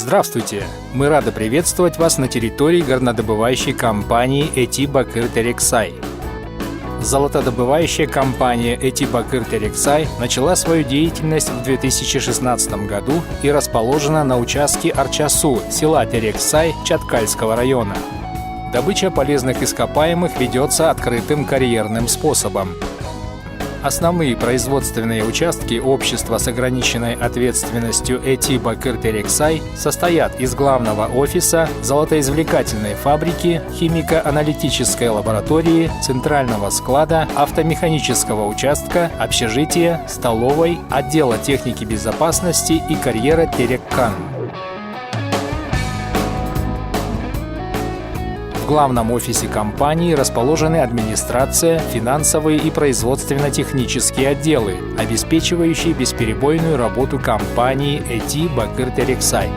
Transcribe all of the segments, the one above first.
Здравствуйте! Мы рады приветствовать вас на территории горнодобывающей компании Эти-Бакыр-Терексай. Золотодобывающая компания Эти-Бакыр-Терексай начала свою деятельность в 2016 году и расположена на участке Арчасу, села Терексай Чаткальского района. Добыча полезных ископаемых ведется открытым карьерным способом. Основные производственные участки общества с ограниченной ответственностью Эти-Бакыр-Терексай состоят из главного офиса, золотоизвлекательной фабрики, химико-аналитической лаборатории, центрального склада, автомеханического участка, общежития, столовой, отдела техники безопасности и карьера Тереккан. В главном офисе компании расположены администрация, финансовые и производственно-технические отделы, обеспечивающие бесперебойную работу компании Эти-Бакыр-Терексай.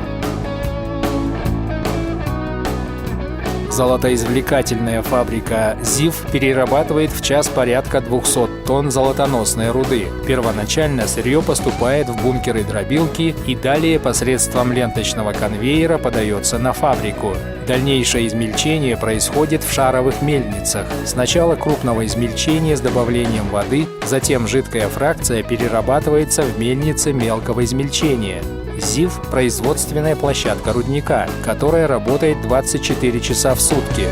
Золотоизвлекательная фабрика ЗИФ перерабатывает в час порядка 200 тонн золотоносной руды. Первоначально сырье поступает в бункеры-дробилки и далее посредством ленточного конвейера подается на фабрику. Дальнейшее измельчение происходит в шаровых мельницах. Сначала крупного измельчения с добавлением воды, затем жидкая фракция перерабатывается в мельнице мелкого измельчения. ЗИФ – производственная площадка рудника, которая работает 24 часа в сутки.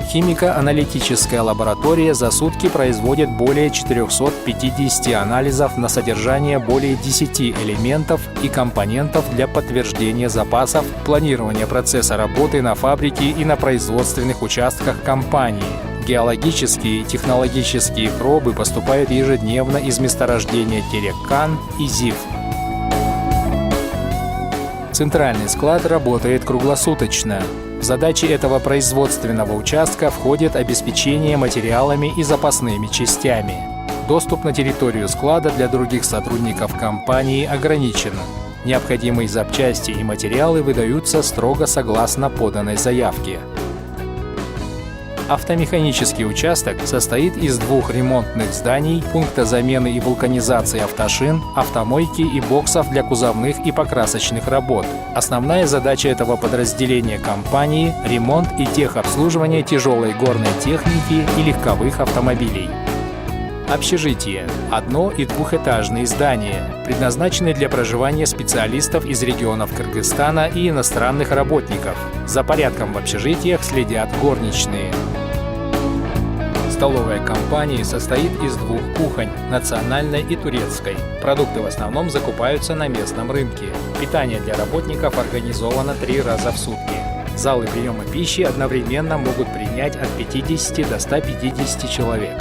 Химико-аналитическая лаборатория за сутки производит более 450 анализов на содержание более 10 элементов и компонентов для подтверждения запасов, планирования процесса работы на фабрике и на производственных участках компании. Геологические и технологические пробы поступают ежедневно из месторождения Тереккан и ЗИФ. Центральный склад работает круглосуточно. В задачи этого производственного участка входит обеспечение материалами и запасными частями. Доступ на территорию склада для других сотрудников компании ограничен. Необходимые запчасти и материалы выдаются строго согласно поданной заявке. Автомеханический участок состоит из двух ремонтных зданий, пункта замены и вулканизации автошин, автомойки и боксов для кузовных и покрасочных работ. Основная задача этого подразделения компании – ремонт и техобслуживание тяжелой горной техники и легковых автомобилей. Общежитие – одно- и двухэтажные здания, предназначенные для проживания специалистов из регионов Кыргызстана и иностранных работников. За порядком в общежитиях следят горничные. Столовая компании состоит из двух кухонь – национальной и турецкой. Продукты в основном закупаются на местном рынке. Питание для работников организовано 3 раза в сутки. Залы приема пищи одновременно могут принять от 50 до 150 человек.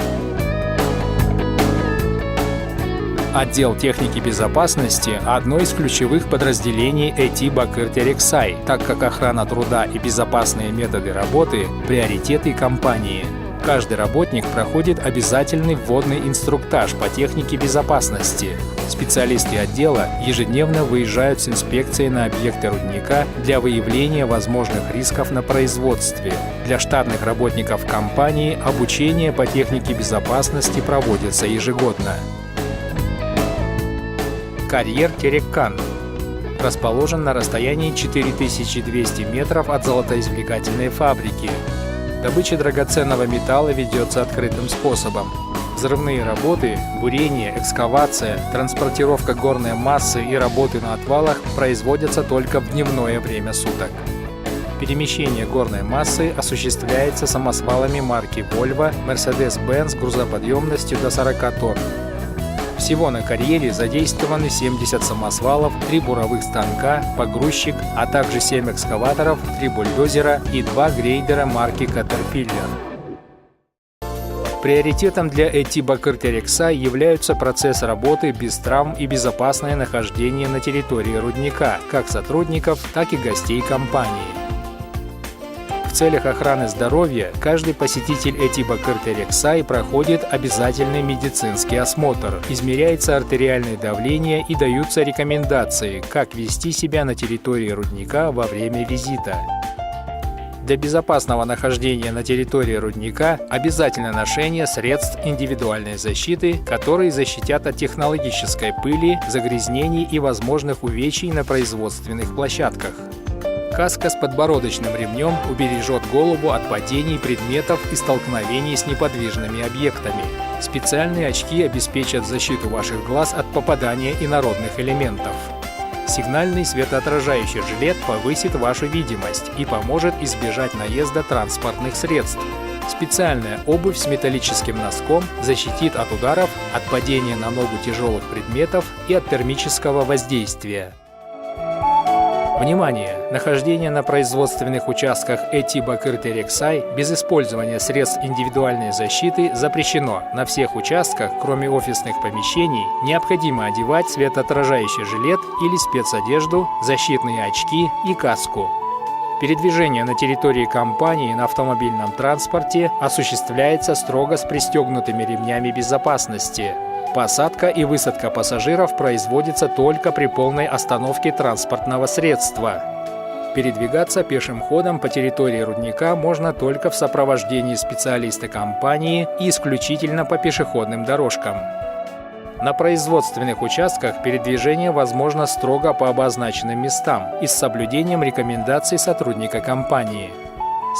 Отдел техники безопасности – одно из ключевых подразделений Эти-Бакыр-Терексай, так как охрана труда и безопасные методы работы – приоритеты компании. Каждый работник проходит обязательный вводный инструктаж по технике безопасности. Специалисты отдела ежедневно выезжают с инспекцией на объекты рудника для выявления возможных рисков на производстве. Для штатных работников компании обучение по технике безопасности проводится ежегодно. Карьер Тереккан расположен на расстоянии 4200 метров от золотоизвлекательной фабрики. Добыча драгоценного металла ведется открытым способом. Взрывные работы, бурение, экскавация, транспортировка горной массы и работы на отвалах производятся только в дневное время суток. Перемещение горной массы осуществляется самосвалами марки Volvo, Mercedes-Benz грузоподъемностью до 40 тонн. Всего на карьере задействованы 70 самосвалов, 3 буровых станка, погрузчик, а также 7 экскаваторов, 3 бульдозера и 2 грейдера марки Caterpillar. Приоритетом для Эти-Бакыр-Терексай являются процесс работы без травм и безопасное нахождение на территории рудника, как сотрудников, так и гостей компании. В целях охраны здоровья каждый посетитель Эти-Бакыр-Терексай проходит обязательный медицинский осмотр, измеряется артериальное давление и даются рекомендации, как вести себя на территории рудника во время визита. Для безопасного нахождения на территории рудника обязательно ношение средств индивидуальной защиты, которые защитят от технологической пыли, загрязнений и возможных увечий на производственных площадках. Каска с подбородочным ремнем убережет голову от падений предметов и столкновений с неподвижными объектами. Специальные очки обеспечат защиту ваших глаз от попадания инородных элементов. Сигнальный светоотражающий жилет повысит вашу видимость и поможет избежать наезда транспортных средств. Специальная обувь с металлическим носком защитит от ударов, от падения на ногу тяжелых предметов и от термического воздействия. Внимание! Нахождение на производственных участках ЭТИ Бакыр-Терексай без использования средств индивидуальной защиты запрещено. На всех участках, кроме офисных помещений, необходимо одевать светоотражающий жилет или спецодежду, защитные очки и каску. Передвижение на территории компании на автомобильном транспорте осуществляется строго с пристегнутыми ремнями безопасности. Посадка и высадка пассажиров производится только при полной остановке транспортного средства. Передвигаться пешим ходом по территории рудника можно только в сопровождении специалиста компании и исключительно по пешеходным дорожкам. На производственных участках передвижение возможно строго по обозначенным местам и с соблюдением рекомендаций сотрудника компании.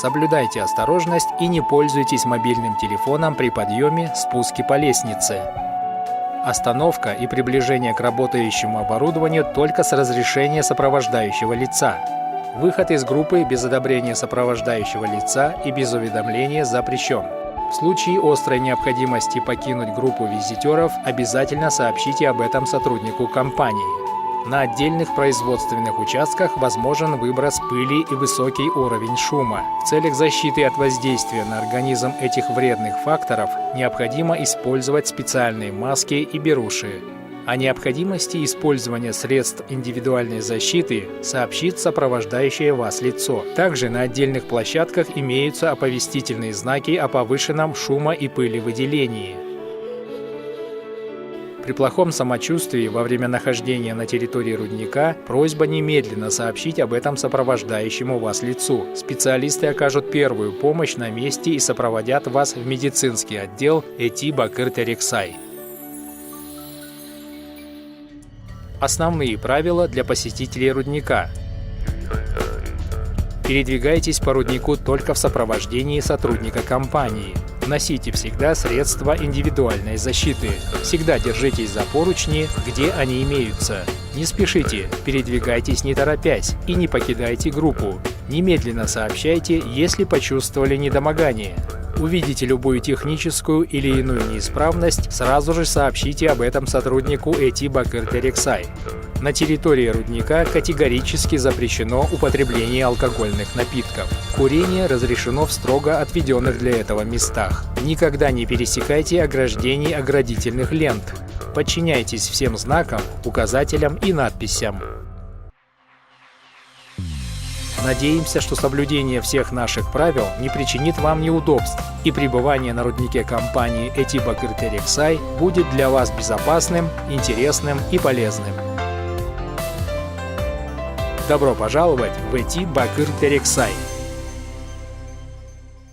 Соблюдайте осторожность и не пользуйтесь мобильным телефоном при подъеме, спуске по лестнице. Остановка и приближение к работающему оборудованию только с разрешения сопровождающего лица. Выход из группы без одобрения сопровождающего лица и без уведомления запрещен. В случае острой необходимости покинуть группу визитеров, обязательно сообщите об этом сотруднику компании. На отдельных производственных участках возможен выброс пыли и высокий уровень шума. В целях защиты от воздействия на организм этих вредных факторов необходимо использовать специальные маски и беруши. О необходимости использования средств индивидуальной защиты сообщит сопровождающее вас лицо. Также на отдельных площадках имеются оповестительные знаки о повышенном шумо- и пылевыделении. При плохом самочувствии во время нахождения на территории рудника просьба немедленно сообщить об этом сопровождающему вас лицу. Специалисты окажут первую помощь на месте и сопроводят вас в медицинский отдел ЭТИ Бакыр-Терексай. Основные правила для посетителей рудника. Передвигайтесь по руднику только в сопровождении сотрудника компании. Носите всегда средства индивидуальной защиты. Всегда держитесь за поручни, где они имеются. Не спешите, передвигайтесь не торопясь и не покидайте группу. Немедленно сообщайте, если почувствовали недомогание. Увидите любую техническую или иную неисправность, сразу же сообщите об этом сотруднику ЭТИ Бакыр-Терексай. На территории рудника категорически запрещено употребление алкогольных напитков. Курение разрешено в строго отведенных для этого местах. Никогда не пересекайте ограждений оградительных лент. Подчиняйтесь всем знакам, указателям и надписям. Надеемся, что соблюдение всех наших правил не причинит вам неудобств, и пребывание на руднике компании ЭТИ Бакыр-Терексай будет для вас безопасным, интересным и полезным. Добро пожаловать в ЭТИ Бакыр-Терексай!